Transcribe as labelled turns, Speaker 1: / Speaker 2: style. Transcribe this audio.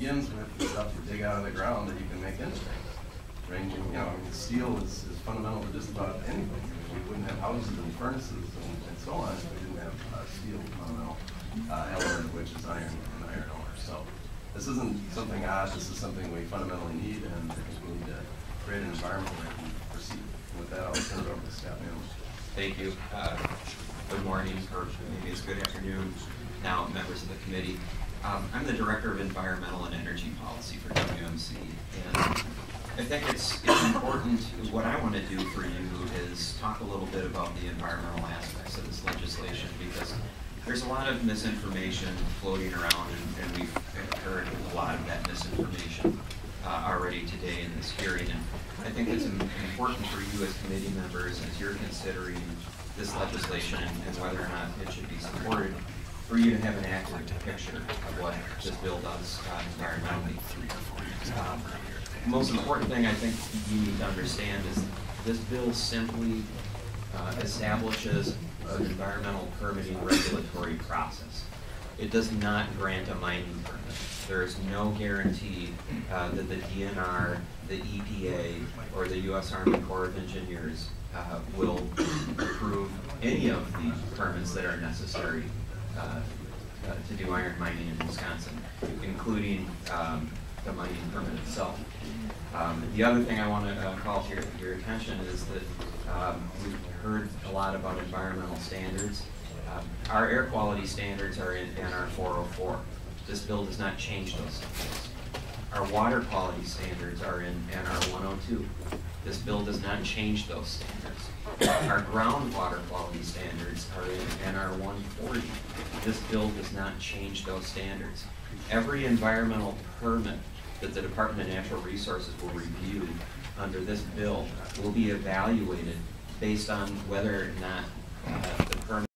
Speaker 1: begins with the stuff you dig out of the ground that you can make industry. Ranging, I mean, steel is fundamental to just about anything. I mean, we wouldn't have houses and furnaces and so on if we didn't have steel fundamental element, which is iron and iron ore. So this isn't something odd. This is something we fundamentally need, and I think we need to create an environment where we can proceed. And with that, I'll turn it over to Scott Manley.
Speaker 2: Thank you. Good morning, or maybe it's good afternoon now, members of the committee. I'm the Director of Environmental and Energy Policy for WMC, and I think it's important. What I want to do for you is talk a little bit about the environmental aspects of this legislation, because there's a lot of misinformation floating around, and we've heard a lot of that misinformation already today in this hearing. And I think it's important for you as committee members, as you're considering this legislation and whether or not it should be supported, for you to have an accurate picture of what this bill does environmentally. The most important thing I think you need to understand is this bill simply establishes an environmental permitting regulatory process. It does not grant a mining permit. There is no guarantee that the DNR, the EPA, or the U.S. Army Corps of Engineers will approve any of the permits that are necessary to do iron mining in Wisconsin, including the mining permit itself. The other thing I want to call to your attention is that we've heard a lot about environmental standards. Our air quality standards are in NR 404. This bill does not change those standards. Our water quality standards are in NR 102. This bill does not change those standards. Our groundwater quality standards are in NR 140. This bill does not change those standards. Every environmental permit that the Department of Natural Resources will review under this bill will be evaluated based on whether or not the permit